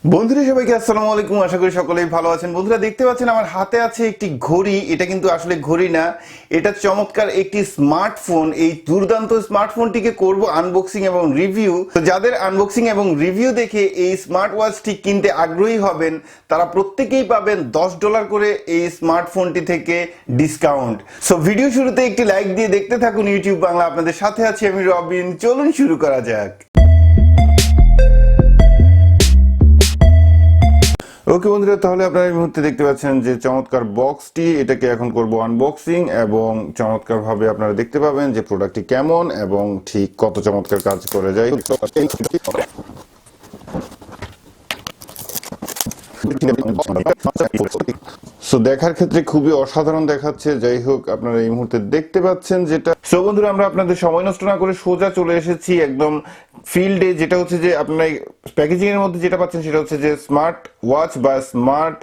বন্ধুরা সবাইকে আসসালামু আলাইকুম। আশা করি সকলেই ভালো আছেন। বন্ধুরা দেখতে পাচ্ছেন আমার হাতে আছে একটি ঘড়ি। এটা কিন্তু আসলে ঘড়ি না, এটা চমৎকার একটি স্মার্টফোন। এই দুর্দান্ত স্মার্টফোনটিকে করব আনবক্সিং এবং রিভিউ। তো যাদের আনবক্সিং এবং রিভিউ দেখে এই স্মার্ট ওয়াচটি কিনতে আগ্রহী হবেন তারা প্রত্যেকেই পাবেন $10 করে এই স্মার্টফোনটি থেকে ডিসকাউন্ট। সো ভিডিও শুরুতে একটি লাইক দিয়ে দেখতে থাকুন ইউটিউব বাংলা। আপনাদের সাথে আছি আমি রবিন। চলুন শুরু করা যাক। ওকে বন্ধুরা, তাহলে আপনারা এই মুহূর্তে দেখতে পাচ্ছেন যে চমৎকার বক্সটি, এটাকে এখন করব আনবক্সিং এবং চমৎকারভাবে আপনারা দেখতে পাবেন যে প্রোডাক্টটি কেমন এবং ঠিক কত চমৎকার কাজ করে যায়। সো দেখার ক্ষেত্রে খুবই অসাধারণ দেখাচ্ছে। যাই হোক, আপনারা এই মুহূর্তে দেখতে পাচ্ছেন যেটা। সো বন্ধুরা, আমরা আপনাদের সময় নষ্ট না করে সোজা চলে এসেছি একদম ফিল্ডে। যেটা হচ্ছে যে আপনারা প্যাকেজিং এর মধ্যে যেটা পাচ্ছেন সেটা হচ্ছে যে স্মার্ট ওয়াচ বা স্মার্ট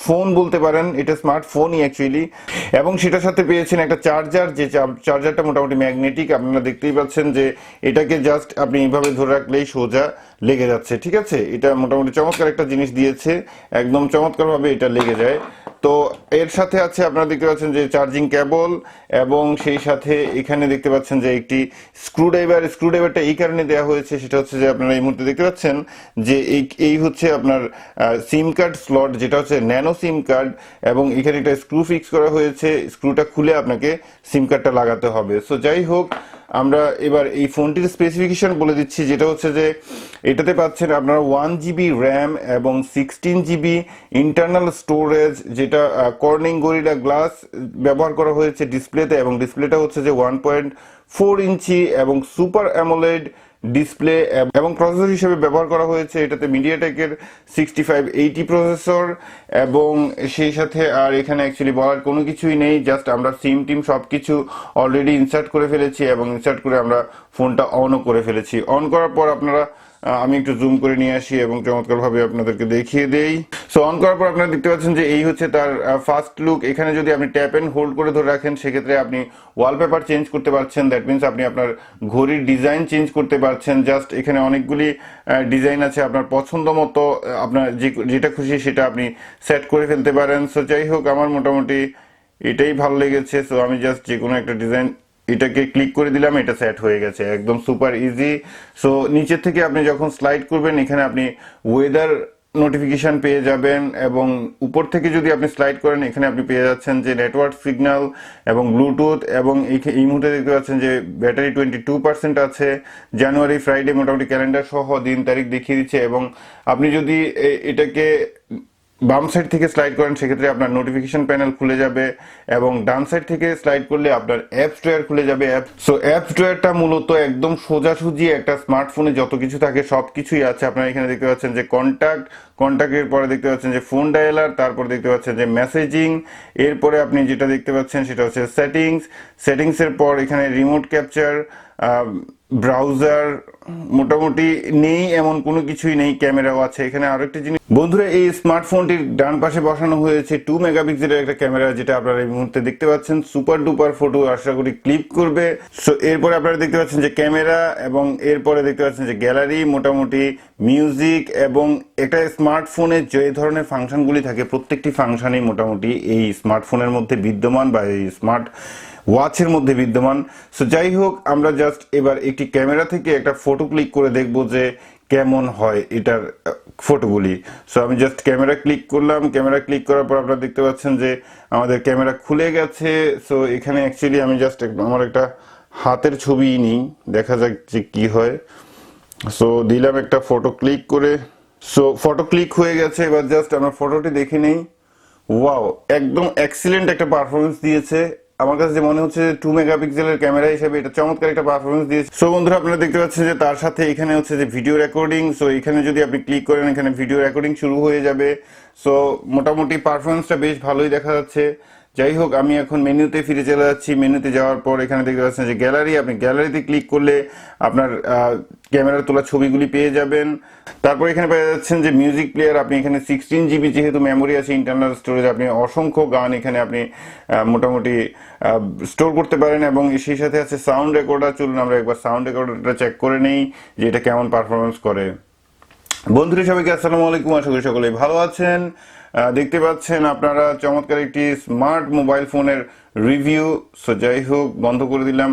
ফোন বলতে পারেন। এটা স্মার্টফোনই অ্যাকচুয়ালি, এবং সেটার সাথে পেয়েছেন একটা চার্জার। যে চার্জারটা মোটামুটি ম্যাগনেটিক। আপনারা দেখতেই পাচ্ছেন যে এটাকে জাস্ট আপনি এইভাবে ধরে রাখলেই সোজা লেগে যাচ্ছে। ঠিক আছে, এটা মোটামুটি চমৎকার একটা জিনিস দিয়েছে, একদম চমৎকারভাবে এটা লেগে যায়। তো এর সাথে আছে আপনারা দেখতে পাচ্ছেন যে চার্জিং কেবল, এবং সেই সাথে এখানে দেখতে পাচ্ছেন যে একটি স্ক্রুড্রাইভারটা এই কারণে দেওয়া হয়েছে, সেটা হচ্ছে যে আপনারা এই মুহূর্তে দেখতে পাচ্ছেন যে এই হচ্ছে আপনার সিম কার্ড স্লট, যেটা হচ্ছে ন্যানো সিম কার্ড, এবং এখানে একটা স্ক্রু ফিক্স করা হয়েছে। স্ক্রুটা খুলে আপনাকে সিম কার্ডটা লাগাতে হবে। সো যাই হোক, আমরা এবার এই ফোনটির স্পেসিফিকেশন বলে দিচ্ছি, যেটা হচ্ছে যে এটাতে পাচ্ছেন আপনারা 1 GB র্যাম এবং 16 GB ইন্টারনাল স্টোরেজ, যেটা কর্নিং গরিলা গ্লাস ব্যবহার করা হয়েছে ডিসপ্লেতে, এবং ডিসপ্লেটা হচ্ছে যে 1.4 ইঞ্চি এবং সুপার অ্যামোলেড ডিসপ্লে, এবং প্রসেসর হিসেবে ব্যবহার করা হয়েছে এটাতে মিডিয়াটেকের 6580 প্রসেসর। এবং সেই সাথে আর এখানে অ্যাকচুয়ালি বলার কোনো কিছুই নেই, জাস্ট আমরা সিম টিম সবকিছু অলরেডি ইনসার্ট করে ফেলেছি, এবং ইনসার্ট করে আমরা ফোনটা অনও করে ফেলেছি। অন করার পর আপনারা আমি একটু জুম করে নিয়ে আসি এবং চমৎকারভাবে আপনাদেরকে দেখিয়ে দেই। সো অন করার পর আপনারা দেখতে পাচ্ছেন যে এই হচ্ছে তার ফার্স্ট লুক। এখানে যদি আপনি ট্যাপ এন্ড হোল্ড করে ধরে রাখেন সেক্ষেত্রে আপনি ওয়ালপেপার চেঞ্জ করতে পারছেন। দ্যাট মিনস আপনি আপনার ঘড়ির ডিজাইন চেঞ্জ করতে পারছেন। জাস্ট এখানে অনেকগুলি ডিজাইন আছে, আপনার পছন্দ মতো আপনার যেটা খুশি সেটা আপনি সেট করে ফেলতে পারেন। সো যাই হোক, আমার মোটামুটি এটাই ভালো লেগেছে। সো আমি জাস্ট যে কোনো একটা ডিজাইন এটাকে ক্লিক করে দিলাম, এটা সেট হয়ে গেছে, একদম সুপার ইজি। সো নিচের থেকে আপনি যখন স্লাইড করবেন এখানে আপনি ওয়েদার নোটিফিকেশন পেয়ে যাবেন, এবং উপর থেকে যদি আপনি স্লাইড করেন এখানে আপনি পেয়ে যাচ্ছেন যে নেটওয়ার্ক সিগন্যাল এবং ব্লুটুথ, এবং এই মুহূর্তে দেখতে পাচ্ছেন যে ব্যাটারি 22% আছে। জানুয়ারি ফ্রাইডে মোটামুটি ক্যালেন্ডার সহ দিন তারিখ দেখিয়ে দিচ্ছে। এবং আপনি যদি এটাকে বাম সাইড থেকে স্লাইড করেন সেক্ষেত্রে আপনার নোটিফিকেশন প্যানেল খুলে যাবে, এবং ডান সাইড থেকে স্লাইড করলে আপনার অ্যাপ স্টোয়ার খুলে যাবে। সো অ্যাপ স্টোয়ারটা মূলত একদম সোজাসুজি একটা স্মার্টফোনে যত কিছু থাকে সব কিছুই আছে। আপনারা এখানে দেখতে পাচ্ছেন যে কন্ট্যাক্টের পরে দেখতে পাচ্ছেন যে ফোন ডায়ালার, তারপর দেখতে পাচ্ছেন যে মেসেজিং, এরপরে আপনি যেটা দেখতে পাচ্ছেন সেটা হচ্ছে সেটিংসের পর এখানে রিমোট ক্যাপচার, ব্রাউজার মোটামুটি নেই এমন কোনো কিছুই নেই, ক্যামেরাও আছে। এখানে আরো একটি জিনিস বন্ধুরা, এই স্মার্টফোনটির ডান পাশে বসানো হয়েছে 2 মেগাপিক্সেলের একটা ক্যামেরা, যেটা আপনারা এই মুহূর্তে দেখতে পাচ্ছেন সুপার ডুপার ফটো আশা করি ক্লিক করবে। সো এরপরে আপনারা দেখতে পাচ্ছেন যে ক্যামেরা, এবং এরপরে দেখতে পাচ্ছেন যে গ্যালারি, মোটামুটি মিউজিক, এবং একটা স্মার্টফোনে যে ধরনের ফাংশনগুলি থাকে প্রত্যেকটি ফাংশনই মোটামুটি এই স্মার্টফোনের মধ্যে বিদ্যমান বা এই স্মার্ট ওয়াচের মধ্যে বিদ্যমান। সো যাই হোক, আমরা জাস্ট এবার একটি ক্যামেরা থেকে একটা ফটো ক্লিক করে দেখব যে কেমন হয় এটার ফটোগুলি। সো আমি জাস্ট ক্যামেরা ক্লিক করলাম। ক্যামেরা ক্লিক করার পর আপনারা দেখতে পাচ্ছেন যে আমাদের ক্যামেরা খুলে গেছে। সো এখানে অ্যাকচুয়ালি আমি জাস্ট আমার একটা হাতের ছবি নিই, দেখা যাক যে কি হয়। সো দিলাম একটা ফটো ক্লিক করে। সো ফটো ক্লিক হয়ে গেছে, এবার জাস্ট আমরা ফটোটি দেখে নেই। ওয়াও, একদম এক্সিলেন্ট একটা পারফরমেন্স দিয়েছে। আমার কাছে যে মনে হচ্ছে 2 মেগাপিক্সেলের ক্যামেরা হিসেবে এটা চমৎকার একটা পারফরমেন্স দিয়েছে। সো বন্ধুরা, আপনারা দেখতে পাচ্ছেন যে তার সাথে এখানে হচ্ছে যে ভিডিও রেকর্ডিং। সো এখানে যদি আপনি ক্লিক করেন এখানে ভিডিও রেকর্ডিং শুরু হয়ে যাবে। সো মোটামুটি পারফরমেন্সটা বেশ ভালোই দেখা যাচ্ছে। যাই হোক, আমি এখন মেনুতে ফিরে চলে যাচ্ছি। মেনুতে যাওয়ার পর এখানে দেখতে পাচ্ছেন যে গ্যালারি, আপনি গ্যালারিতে ক্লিক করলে আপনার ক্যামেরার তোলা ছবিগুলি পেয়ে যাবেন। তারপর এখানে পেয়ে যাচ্ছেন যে মিউজিক প্লেয়ার, আপনি এখানে 16 GB যেহেতু মেমোরি আছে ইন্টারনাল স্টোরেজ, আপনি অসংখ্য গান এখানে আপনি মোটামুটি স্টোর করতে পারেন, এবং সেই সাথে আছে সাউন্ড রেকর্ডার। চলুন আমরা একবার সাউন্ড রেকর্ডারটা চেক করে নেই যে এটা কেমন পারফরমেন্স করে। বন্ধুরা সবাইকে আসসালামু আলাইকুম, আশা করি সকলেই ভালো আছেন। দেখতে পাচ্ছেন আপনারা চমৎকার একটি স্মার্ট মোবাইল ফোনের রিভিউ। সো যাই হোক, বন্ধ করে দিলাম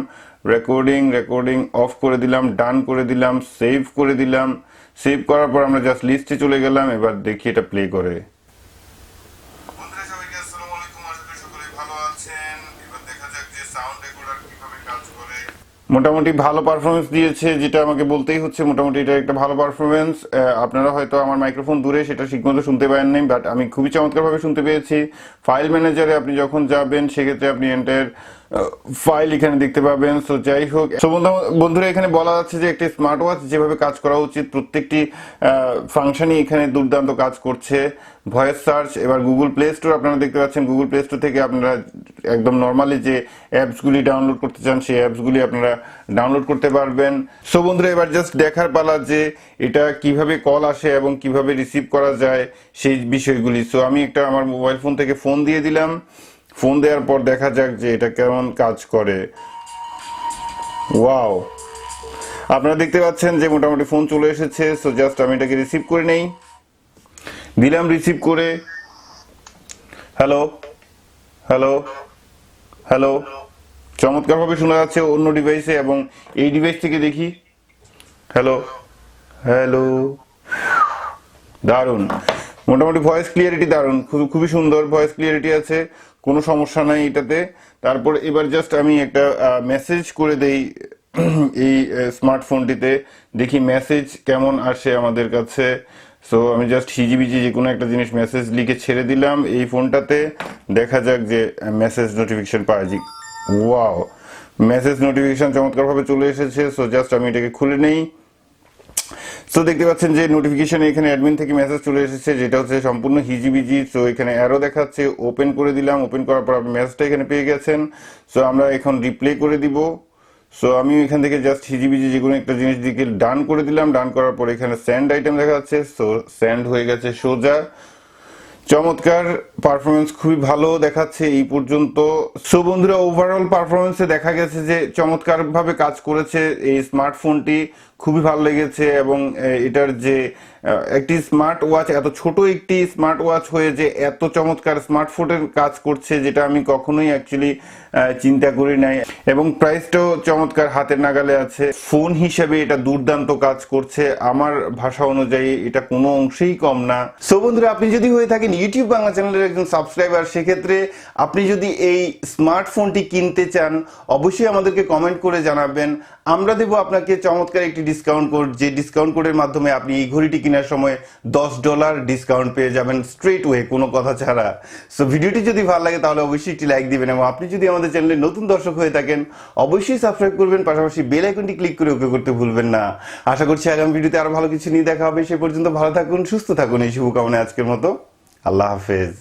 রেকর্ডিং অফ করে দিলাম, ডান করে দিলাম, সেভ করে দিলাম। সেভ করার পর আমরা জাস্ট লিস্টে চলে গেলাম। এবার দেখি এটা প্লে করে। বন্ধুরা সবাইকে আসসালামু আলাইকুম, আশা করি সকলেই ভালো আছেন। এবার দেখা যাক যে সাউন্ড রেকর্ডার কিভাবে কাজ করে। মোটামুটি ভালো পারফরমেন্স দিয়েছে, যেটা আমাকে বলতেই হচ্ছে। মোটামুটি এটা একটা ভালো পারফরমেন্স। আপনারা হয়তো আমার মাইক্রোফোন দূরে, সেটা ঠিকমতো শুনতে পারেন নাই, বাট আমি খুবই চমৎকারভাবে শুনতে পেয়েছি। ফাইল ম্যানেজারে আপনি যখন যাবেন, সেক্ষেত্রে আপনি এন্টায়ার ফাইল এখানে দেখতে পাবেন। সো যাই হোক, বন্ধুরা এখানে বলা যাচ্ছে যে একটি স্মার্ট ওয়াচ যেভাবে কাজ করা উচিত, প্রত্যেকটি ফাংশনই এখানে দুর্দান্ত কাজ করছে। ভয়েস সার্চ, এবার গুগল প্লে স্টোর আপনারা দেখতে পাচ্ছেন। গুগল প্লে স্টোর থেকে আপনারা একদম নর্মালি যে অ্যাপসগুলি ডাউনলোড করতে চান, সেই অ্যাপসগুলি আপনারা ডাউনলোড করতে পারবেন। সো বন্ধুরা, এবার জাস্ট দেখার পালা যে এটা কিভাবে কল আসে এবং কিভাবে রিসিভ করা যায় সেই বিষয়গুলি। সো আমি একটা আমার মোবাইল ফোন থেকে ফোন দিয়ে দিলাম। ফোন দেওয়ার পর দেখা যাক যে এটা কেমন কাজ করে। ওয়াও, আপনারা দেখতে পাচ্ছেন যে মোটামুটি ফোন চলে এসেছে। সো জাস্ট আমি এটাকে রিসিভ করে নেই। দিলাম রিসিভ করে। হ্যালো হ্যালো হ্যালো, চমৎকারভাবে শোনা যাচ্ছে অন্য ডিভাইসে, এবং এই ডিভাইস থেকে দেখি। হ্যালো হ্যালো, দারুণ। মোটামুটি ভয়েস ক্লিয়ারিটি দারুণ, খুবই সুন্দর ভয়েস ক্লিয়ারিটি আছে, কোনো সমস্যা নাই এটাতে। তারপর এবার জাস্ট আমি একটা মেসেজ করে দেই এই স্মার্টফোনটিতে, দেখি মেসেজ কেমন আসে আমাদের কাছে। সো আমি জাস্ট হিজিবিজি যে কোনো একটা জিনিস মেসেজ লিখে ছেড়ে দিলাম এই ফোনটাতে। দেখা যাক যে মেসেজ নোটিফিকেশন পাওয়া। ওয়াও, মেসেজ নোটিফিকেশন চমৎকারভাবে চলে এসেছে। সো জাস্ট আমি এটাকে খুলে নেই। সো দেখতে পাচ্ছেন যে নোটিফিকেশন এখানে অ্যাডমিন থেকে মেসেজ চলে এসেছে, যেটা হচ্ছে সম্পূর্ণ হিজিবিজি। সো এখানে অ্যারো দেখাচ্ছে, ওপেন করে দিলাম। ওপেন করার পর আপনি মেসেজটা এখানে পেয়ে গেছেন। সো আমরা এখন রিপ্লে করে দিব। সো আমি এখান থেকে জাস্ট হিজিবিজি যে কোনো একটা জিনিস দিকে ডান করে দিলাম। ডান করার পর এখানে সেন্ড আইটেম দেখা যাচ্ছে। সো সেন্ড হয়ে গেছে সোজা। চমৎকার পারফরমেন্স, খুবই ভালো দেখাচ্ছে এই পর্যন্ত। সো বন্ধুরা, ওভারঅল পারফরমেন্সে দেখা গেছে যে চমৎকার ভাবে কাজ করেছে এই স্মার্টফোনটি, খুবই ভালো লেগেছে। এবং এটার যে একটি স্মার্ট ওয়াচ, এত ছোট একটি স্মার্ট ওয়াচ হয়ে যে এত চমৎকার স্মার্টফোনের কাজ করছে, যেটা আমি কখনোই অ্যাকচুয়ালি চিন্তা করি নাই। এবং প্রাইসটাও চমৎকার, হাতের নাগালে আছে। ফোন হিসেবে এটা দুর্দান্ত কাজ করছে, আমার ভাষা অনুযায়ী এটা কোনো অংশেই কম না। সো বন্ধুরা, আপনি যদি হয়ে থাকেন ইউটিউব বাংলা চ্যানেলের একজন সাবস্ক্রাইবার, সেক্ষেত্রে আপনি যদি এই স্মার্টফোনটি কিনতে চান, অবশ্যই আমাদেরকে কমেন্ট করে জানাবেন। আমরা দেবো আপনাকে চমৎকার একটি ডিসকাউন্ট কোড, যে ডিসকাউন্ট কোডের মাধ্যমে আপনি এই ঘড়িটি কেনার সময় $10 ডিসকাউন্ট পেয়ে যাবেন স্ট্রেট ওয়ে, কোনো কথা ছাড়া। সো ভিডিওটি যদি ভালো লাগে তাহলে অবশ্যই একটি লাইক দিবেন, এবং আপনি যদি আমাদের চ্যানেলে নতুন দর্শক হয়ে থাকেন অবশ্যই সাবস্ক্রাইব করবেন, পাশাপাশি বেল আইকনটি ক্লিক করে ওকে করতে ভুলবেন না। আশা করছি আগামী ভিডিওতে আরো ভালো কিছু নিয়ে দেখা হবে। সে পর্যন্ত ভালো থাকুন, সুস্থ থাকুন, এই শুভকামনায় আজকের মতো আল্লাহ হাফেজ।